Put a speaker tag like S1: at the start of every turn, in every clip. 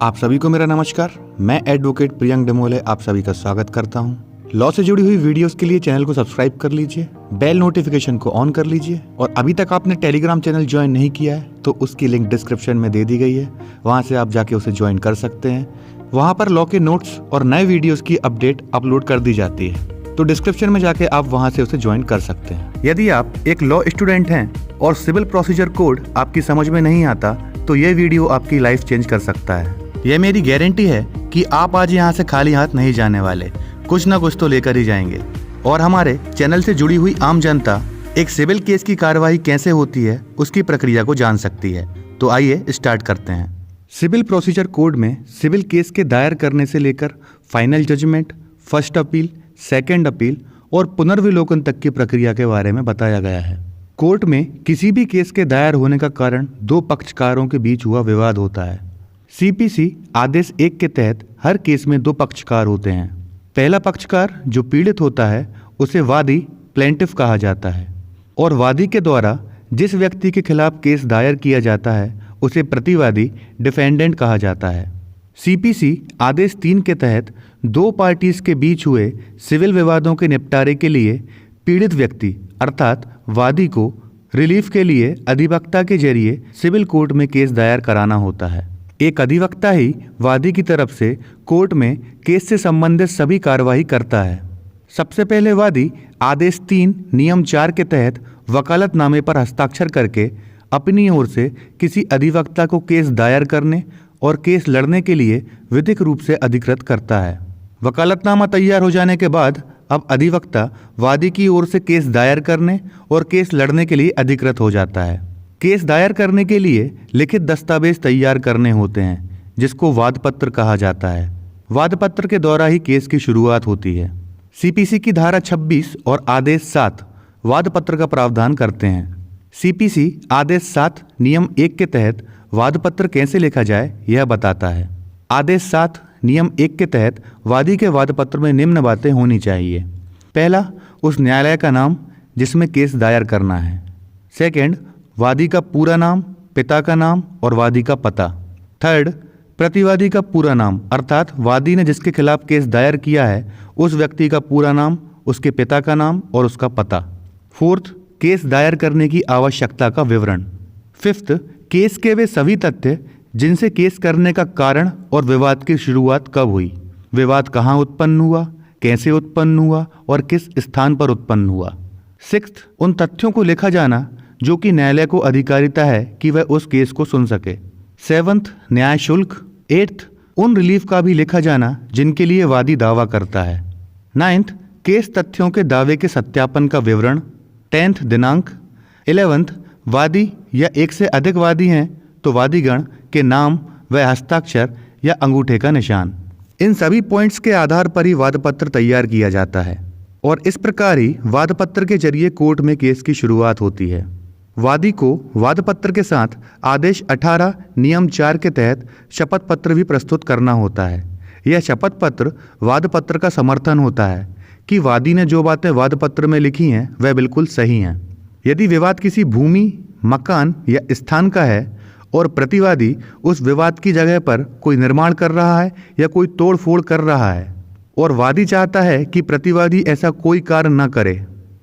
S1: आप सभी को मेरा नमस्कार। मैं एडवोकेट प्रियंक डमोले आप सभी का स्वागत करता हूं। लॉ से जुड़ी हुई वीडियोस के लिए चैनल को सब्सक्राइब कर लीजिए, बेल नोटिफिकेशन को ऑन कर लीजिए और अभी तक आपने टेलीग्राम चैनल ज्वाइन नहीं किया है तो उसकी लिंक डिस्क्रिप्शन में दे दी गई है, वहां से आप जाके उसे ज्वाइन कर सकते हैं। वहां पर लॉ के नोट्स और नए वीडियोस की अपडेट अपलोड कर दी जाती है, तो डिस्क्रिप्शन में जाके आप वहां से उसे ज्वाइन कर सकते हैं। यदि आप एक लॉ स्टूडेंट हैं और सिविल प्रोसीजर कोड आपकी समझ में नहीं आता तो ये वीडियो आपकी लाइफ चेंज कर सकता है। यह मेरी गारंटी है कि आप आज यहाँ से खाली हाथ नहीं जाने वाले, कुछ ना कुछ तो लेकर ही जाएंगे। और हमारे चैनल से जुड़ी हुई आम जनता एक सिविल केस की कार्यवाही कैसे होती है उसकी प्रक्रिया को जान सकती है। तो आइए स्टार्ट करते हैं। सिविल प्रोसीजर कोड में सिविल केस के दायर करने से लेकर final judgment, first appeal, second appeal और पुनर्विलोकन तक की प्रक्रिया के बारे में बताया गया है। कोर्ट में किसी भी केस के दायर होने का कारण दो पक्षकारों के बीच हुआ विवाद होता है। सीपीसी आदेश 1 के तहत हर केस में दो पक्षकार होते हैं। पहला पक्षकार जो पीड़ित होता है उसे वादी प्लेंटिफ कहा जाता है और वादी के द्वारा जिस व्यक्ति के खिलाफ केस दायर किया जाता है उसे प्रतिवादी डिफेंडेंट कहा जाता है। सीपीसी आदेश 3 के तहत दो पार्टीज के बीच हुए सिविल विवादों के निपटारे के लिए पीड़ित व्यक्ति अर्थात वादी को रिलीफ के लिए अधिवक्ता के जरिए सिविल कोर्ट में केस दायर कराना होता है। एक अधिवक्ता ही वादी की तरफ से कोर्ट में केस से संबंधित सभी कार्यवाही करता है। सबसे पहले वादी आदेश 3 नियम 4 के तहत वकालतनामे पर हस्ताक्षर करके अपनी ओर से किसी अधिवक्ता को केस दायर करने और केस लड़ने के लिए विधिक रूप से अधिकृत करता है। वकालतनामा तैयार हो जाने के बाद अब अधिवक्ता वादी की ओर से केस दायर करने और केस लड़ने के लिए अधिकृत हो जाता है। केस दायर करने के लिए लिखित दस्तावेज तैयार करने होते हैं जिसको वादपत्र कहा जाता है। वादपत्र के द्वारा ही केस की शुरुआत होती है। सीपीसी की धारा 26 और आदेश 7 वादपत्र का प्रावधान करते हैं। सीपीसी आदेश 7 नियम 1 के तहत वादपत्र कैसे लिखा जाए यह बताता है। आदेश 7 नियम 1 के तहत वादी के वादपत्र में निम्न बातें होनी चाहिए। पहला, उस न्यायालय का नाम जिसमें केस दायर करना है। सेकंड, वादी का पूरा नाम, पिता का नाम और वादी का पता। थर्ड, प्रतिवादी का पूरा नाम अर्थात वादी ने जिसके खिलाफ केस दायर किया है उस व्यक्ति का पूरा नाम, उसके पिता का नाम और उसका पता। फोर्थ, केस दायर करने की आवश्यकता का विवरण। फिफ्थ, केस के वे सभी तथ्य जिनसे केस करने का कारण और विवाद की शुरुआत कब हुई, विवाद कहाँ उत्पन्न हुआ, कैसे उत्पन्न हुआ और किस स्थान पर उत्पन्न हुआ। सिक्स्थ, उन तथ्यों को लिखा जाना जो कि न्यायालय को अधिकारिता है कि वह उस केस को सुन सके। सेवंथ, न्याय शुल्क। एट्थ, उन रिलीफ का भी लिखा जाना जिनके लिए वादी दावा करता है। नाइन्थ, केस तथ्यों के दावे के सत्यापन का विवरण। 10th, दिनांक। 11th, वादी या एक से अधिक वादी हैं तो वादीगण के नाम व हस्ताक्षर या अंगूठे का निशान। इन सभी पॉइंट्स के आधार पर ही वादपत्र तैयार किया जाता है और इस प्रकार ही वादपत्र के जरिए कोर्ट में केस की शुरुआत होती है। वादी को वादपत्र के साथ आदेश 18 नियम 4 के तहत शपथ पत्र भी प्रस्तुत करना होता है। यह शपथ पत्र वादपत्र का समर्थन होता है कि वादी ने जो बातें वादपत्र में लिखी हैं वह बिल्कुल सही हैं। यदि विवाद किसी भूमि, मकान या स्थान का है और प्रतिवादी उस विवाद की जगह पर कोई निर्माण कर रहा है या कोई तोड़ फोड़ कर रहा है और वादी चाहता है कि प्रतिवादी ऐसा कोई कार्य न करे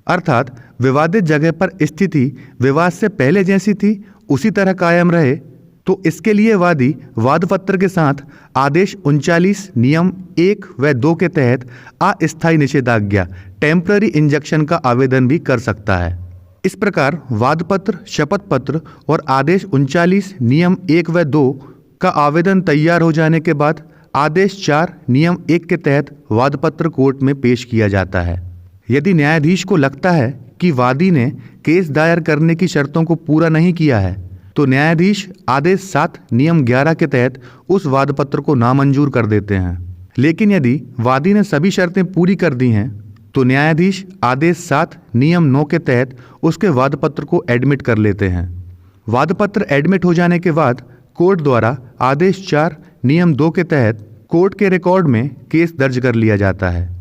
S1: अर्थात विवादित जगह पर स्थिति विवाद से पहले जैसी थी उसी तरह कायम रहे, तो इसके लिए वादी वादपत्र के साथ आदेश 39 नियम 1 व 2 के तहत अस्थायी निषेधाज्ञा टेम्पररी इंजंक्शन का आवेदन भी कर सकता है। इस प्रकार वादपत्र, शपथ पत्र और आदेश 39 नियम 1 व 2 का आवेदन तैयार हो जाने के बाद आदेश 4 नियम 1 के तहत वादपत्र कोर्ट में पेश किया जाता है। यदि न्यायाधीश को लगता है कि वादी ने केस दायर करने की शर्तों को पूरा नहीं किया है तो न्यायाधीश आदेश 7 नियम 11 के तहत उस वादपत्र को नामंजूर कर देते हैं। लेकिन यदि वादी ने सभी शर्तें पूरी कर दी हैं तो न्यायाधीश आदेश 7 नियम 9 के तहत उसके वादपत्र को एडमिट कर लेते हैं। वादपत्र एडमिट हो जाने के बाद कोर्ट द्वारा आदेश 4 नियम 2 के तहत कोर्ट के रिकॉर्ड में केस दर्ज कर लिया जाता है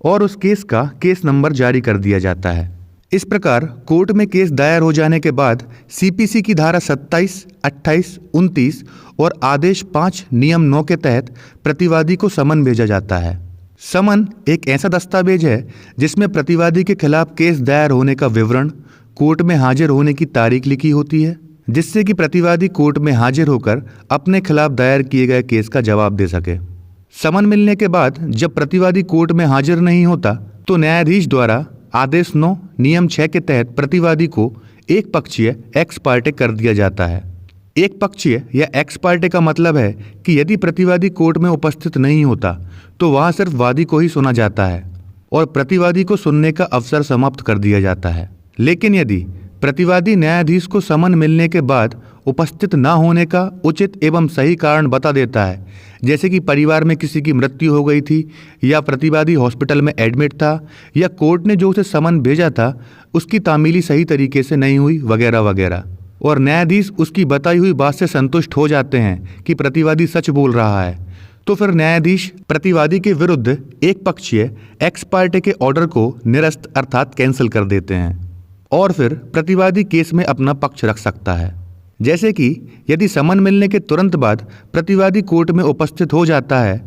S1: और उस केस का केस नंबर जारी कर दिया जाता है। इस प्रकार कोर्ट में केस दायर हो जाने के बाद सीपीसी की धारा 27, 28, 29 और आदेश 5 नियम 9 के तहत प्रतिवादी को समन भेजा जाता है। समन एक ऐसा दस्तावेज है जिसमें प्रतिवादी के खिलाफ केस दायर होने का विवरण, कोर्ट में हाजिर होने की तारीख लिखी होती है, जिससे कि प्रतिवादी कोर्ट में हाजिर होकर अपने खिलाफ दायर किए गए केस का जवाब दे सके। समन मिलने के बाद जब प्रतिवादी कोर्ट में हाजिर नहीं होता तो न्यायाधीश द्वारा आदेश 9 नियम 6 के तहत प्रतिवादी को एक पक्षीय एक्स पार्टे कर दिया जाता है। एक पक्षीय या एक्स पार्टे का मतलब है कि यदि प्रतिवादी कोर्ट में उपस्थित नहीं होता तो वहां सिर्फ वादी को ही सुना जाता है और प्रतिवादी को सुनने का अवसर समाप्त कर दिया जाता है। लेकिन यदि प्रतिवादी न्यायाधीश को समन मिलने के बाद उपस्थित न होने का उचित एवं सही कारण बता देता है, जैसे कि परिवार में किसी की मृत्यु हो गई थी या प्रतिवादी हॉस्पिटल में एडमिट था या कोर्ट ने जो उसे समन भेजा था उसकी तामीली सही तरीके से नहीं हुई वगैरह वगैरह, और न्यायाधीश उसकी बताई हुई बात से संतुष्ट हो जाते हैं कि प्रतिवादी सच बोल रहा है, तो फिर न्यायाधीश प्रतिवादी के विरुद्ध एक पक्षीय एक्स पार्टे के ऑर्डर को निरस्त अर्थात कैंसिल कर देते हैं और फिर प्रतिवादी केस में अपना पक्ष रख सकता है। जैसे कि यदि समन मिलने के तुरंत बाद प्रतिवादी कोर्ट में उपस्थित हो जाता है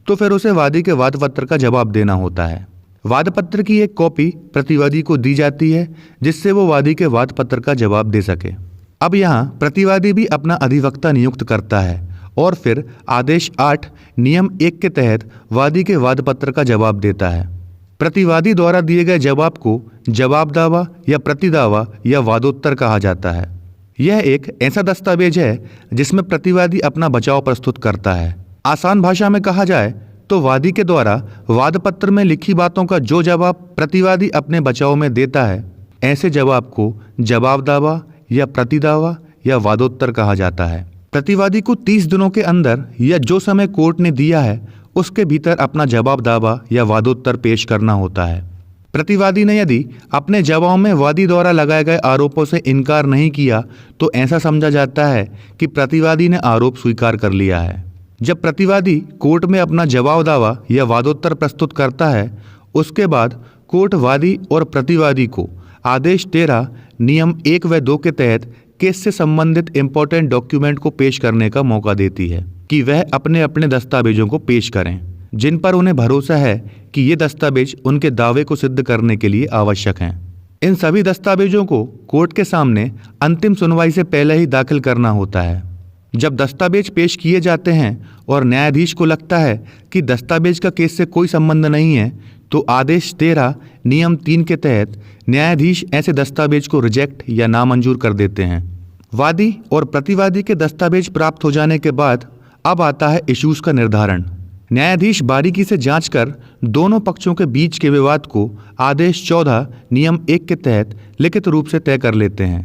S1: तो फिर उसे वादी के वाद पत्र का जवाब देना होता है। वाद पत्र की एक कॉपी प्रतिवादी को दी जाती है जिससे वो वादी के वाद पत्र का जवाब दे सके। अब यहाँ प्रतिवादी भी अपना अधिवक्ता नियुक्त करता है और फिर आदेश 8 नियम 1 के तहत वादी के वाद पत्र का जवाब देता है। प्रतिवादी द्वारा दिए गए जवाब को जवाब दावा या प्रतिदावा या वादोत्तर कहा जाता है। यह एक ऐसा दस्तावेज है जिसमें प्रतिवादी अपना बचाव प्रस्तुत करता है। आसान भाषा में कहा जाए तो वादी के द्वारा वाद पत्र में लिखी बातों का जो जवाब प्रतिवादी अपने बचाव में देता है, ऐसे जवाब को जवाब दावा या प्रतिदावा या वादोत्तर कहा जाता है। प्रतिवादी को 30 दिनों के अंदर या जो समय कोर्ट ने दिया है उसके भीतर अपना जवाब दावा या वादोत्तर पेश करना होता है। प्रतिवादी ने यदि अपने जवाब में वादी द्वारा लगाए गए आरोपों से इनकार नहीं किया तो ऐसा समझा जाता है कि प्रतिवादी ने आरोप स्वीकार कर लिया है। जब प्रतिवादी कोर्ट में अपना जवाब दावा या वादोत्तर प्रस्तुत करता है उसके बाद कोर्ट वादी और प्रतिवादी को आदेश 13 नियम 1 व 2 के तहत केस से संबंधित इम्पोर्टेंट डॉक्यूमेंट को पेश करने का मौका देती है कि वह अपने अपने दस्तावेजों को पेश करें जिन पर उन्हें भरोसा है कि ये दस्तावेज उनके दावे को सिद्ध करने के लिए आवश्यक हैं। इन सभी दस्तावेजों को कोर्ट के सामने अंतिम सुनवाई से पहले ही दाखिल करना होता है। जब दस्तावेज पेश किए जाते हैं और न्यायाधीश को लगता है कि दस्तावेज का केस से कोई संबंध नहीं है तो आदेश 13 नियम 3 के तहत न्यायाधीश ऐसे दस्तावेज को रिजेक्ट या नामंजूर कर देते हैं। वादी और प्रतिवादी के दस्तावेज प्राप्त हो जाने के बाद अब आता है इश्यूज का निर्धारण। न्यायाधीश बारीकी से जांच कर दोनों पक्षों के बीच के विवाद को आदेश 14 नियम 1 के तहत लिखित रूप से तय कर लेते हैं।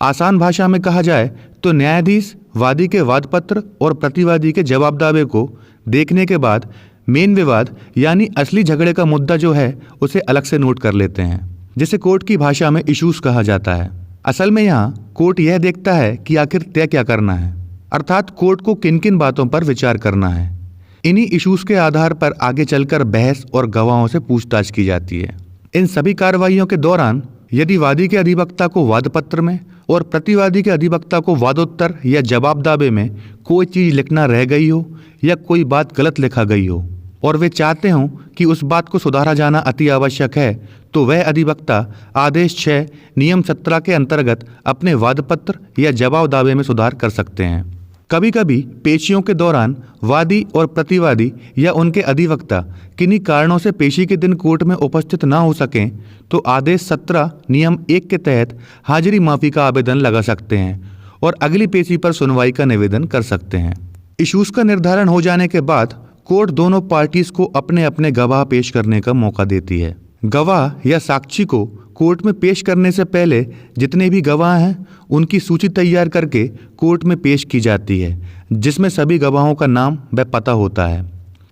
S1: आसान भाषा में कहा जाए तो न्यायाधीश वादी के वाद पत्र और प्रतिवादी के जवाब दावे को देखने के बाद मेन विवाद यानी असली झगड़े का मुद्दा जो है उसे अलग से नोट कर लेते हैं, जिसे कोर्ट की भाषा में इश्यूज कहा जाता है। असल में यहाँ कोर्ट यह देखता है कि आखिर तय क्या करना है, अर्थात कोर्ट को किन किन बातों पर विचार करना है। इन्हीं इश्यूज के आधार पर आगे चलकर बहस और गवाहों से पूछताछ की जाती है। इन सभी कार्रवाइयों के दौरान यदि वादी के अधिवक्ता को वाद पत्र में और प्रतिवादी के अधिवक्ता को वादोत्तर या जवाब दावे में कोई चीज लिखना रह गई हो या कोई बात गलत लिखा गई हो और वे चाहते हों कि उस बात को सुधारा जाना अति आवश्यक है तो वह अधिवक्ता आदेश 6 नियम 17 के अंतर्गत अपने वाद पत्र या जवाब दावे में सुधार कर सकते हैं। कभी कभी पेशियों के दौरान वादी और प्रतिवादी या उनके अधिवक्ता किन्हीं कारणों से पेशी के दिन कोर्ट में उपस्थित न हो सकें तो आदेश 17 नियम 1 के तहत हाजिरी माफी का आवेदन लगा सकते हैं और अगली पेशी पर सुनवाई का निवेदन कर सकते हैं। इश्यूज का निर्धारण हो जाने के बाद कोर्ट दोनों पार्टीज को अपने अपने गवाह पेश करने का मौका देती है। गवाह या साक्षी को कोर्ट में पेश करने से पहले जितने भी गवाह हैं उनकी सूची तैयार करके कोर्ट में पेश की जाती है, जिसमें सभी गवाहों का नाम व पता होता है।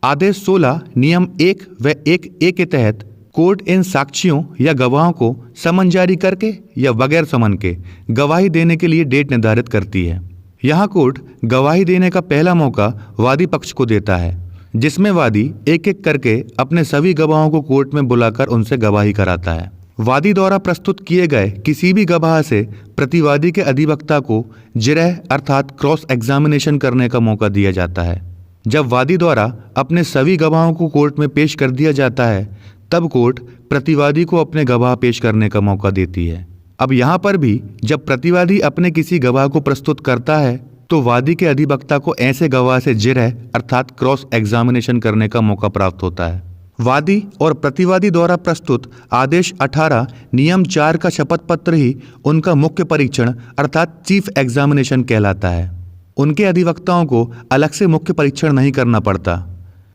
S1: आदेश 16 नियम 1 व 1A के तहत कोर्ट इन साक्षियों या गवाहों को समन जारी करके या बगैर समन के गवाही देने के लिए डेट निर्धारित करती है। यहाँ कोर्ट गवाही देने का पहला मौका वादी पक्ष को देता है, जिसमें वादी एक एक करके अपने सभी गवाहों को कोर्ट में बुलाकर उनसे गवाही कराता है। वादी द्वारा प्रस्तुत किए गए किसी भी गवाह से प्रतिवादी के अधिवक्ता को जिरह अर्थात क्रॉस एग्जामिनेशन करने का मौका दिया जाता है। जब वादी द्वारा अपने सभी गवाहों को कोर्ट में पेश कर दिया जाता है तब कोर्ट प्रतिवादी को अपने गवाह पेश करने का मौका देती है। अब यहाँ पर भी जब प्रतिवादी अपने किसी गवाह को प्रस्तुत करता है तो वादी के अधिवक्ता को ऐसे गवाह से जिरह अर्थात क्रॉस एग्जामिनेशन करने का मौका प्राप्त होता है। वादी और प्रतिवादी द्वारा प्रस्तुत आदेश 18 नियम 4 का शपथ पत्र ही उनका मुख्य परीक्षण अर्थात चीफ एग्जामिनेशन कहलाता है। उनके अधिवक्ताओं को अलग से मुख्य परीक्षण नहीं करना पड़ता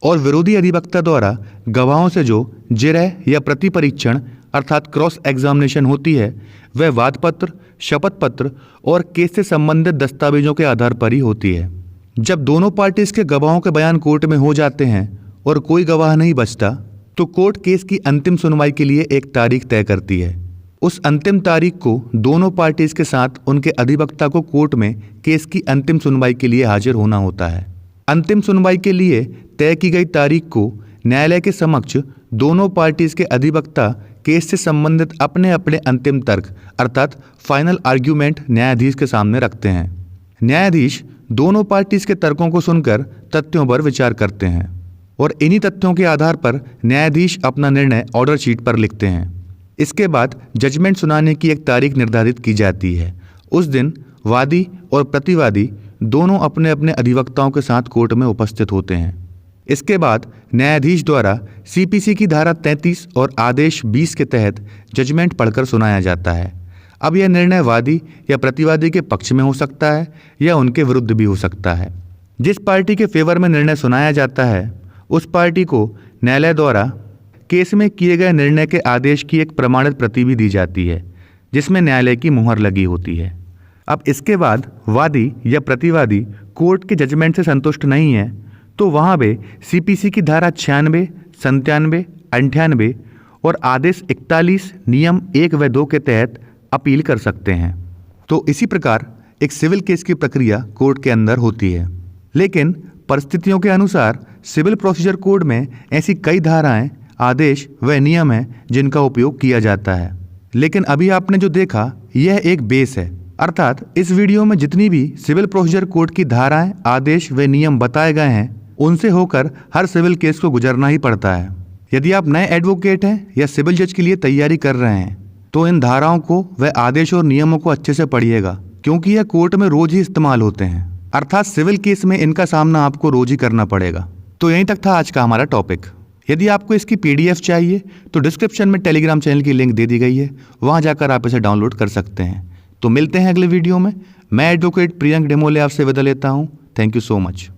S1: और विरोधी अधिवक्ता द्वारा गवाहों से जो जिरह या प्रति परीक्षण अर्थात क्रॉस एग्जामिनेशन होती है वह वाद पत्र, शपथ पत्र और केस से संबंधित दस्तावेजों के आधार पर ही होती है। जब दोनों पार्टीज के गवाहों के बयान कोर्ट में हो जाते हैं और कोई गवाह नहीं बचता तो कोर्ट केस की अंतिम सुनवाई के लिए एक तारीख तय करती है। उस अंतिम तारीख को दोनों पार्टीज के साथ उनके अधिवक्ता को कोर्ट में केस की अंतिम सुनवाई के लिए हाजिर होना होता है। अंतिम सुनवाई के लिए तय की गई तारीख को न्यायालय के समक्ष दोनों पार्टीज के अधिवक्ता केस से संबंधित अपने अपने अंतिम तर्क अर्थात फाइनल आर्ग्यूमेंट न्यायाधीश के सामने रखते हैं। न्यायाधीश दोनों पार्टीज के तर्कों को सुनकर तथ्यों पर विचार करते हैं और इन्हीं तथ्यों के आधार पर न्यायाधीश अपना निर्णय ऑर्डर शीट पर लिखते हैं। इसके बाद जजमेंट सुनाने की एक तारीख निर्धारित की जाती है। उस दिन वादी और प्रतिवादी दोनों अपने अपने अधिवक्ताओं के साथ कोर्ट में उपस्थित होते हैं। इसके बाद न्यायाधीश द्वारा सीपीसी की धारा 33 और आदेश 20 के तहत जजमेंट पढ़कर सुनाया जाता है। अब यह निर्णय वादी या प्रतिवादी के पक्ष में हो सकता है या उनके विरुद्ध भी हो सकता है। जिस पार्टी के फेवर में निर्णय सुनाया जाता है उस पार्टी को न्यायालय द्वारा केस में किए गए निर्णय के आदेश की एक प्रमाणित प्रति भी दी जाती है जिसमें न्यायालय की मुहर लगी होती है। अब इसके बाद वादी या प्रतिवादी कोर्ट के जजमेंट से संतुष्ट नहीं है तो वहाँ वे सीपीसी की धारा 96, 97, 98 और आदेश 41 नियम 1 व 2 के तहत अपील कर सकते हैं। तो इसी प्रकार एक सिविल केस की प्रक्रिया कोर्ट के अंदर होती है। लेकिन परिस्थितियों के अनुसार सिविल प्रोसीजर कोड में ऐसी कई धाराएं, आदेश व नियम हैं जिनका उपयोग किया जाता है। लेकिन अभी आपने जो देखा यह एक बेस है, अर्थात इस वीडियो में जितनी भी सिविल प्रोसीजर कोड की धाराएं, आदेश व नियम बताए गए हैं उनसे होकर हर सिविल केस को गुजरना ही पड़ता है। यदि आप नए एडवोकेट हैं या सिविल जज के लिए तैयारी कर रहे हैं तो इन धाराओं को व आदेश और नियमों को अच्छे से पढ़िएगा क्योंकि यह कोर्ट में रोज ही इस्तेमाल होते हैं, अर्थात सिविल केस में इनका सामना आपको रोज ही करना पड़ेगा। तो यहीं तक था आज का हमारा टॉपिक। यदि आपको इसकी PDF चाहिए तो डिस्क्रिप्शन में टेलीग्राम चैनल की लिंक दे दी गई है, वहां जाकर आप इसे डाउनलोड कर सकते हैं। तो मिलते हैं अगले वीडियो में। मैं एडवोकेट प्रियंक डेमोले आपसे विदा लेता हूँ। Thank you so much.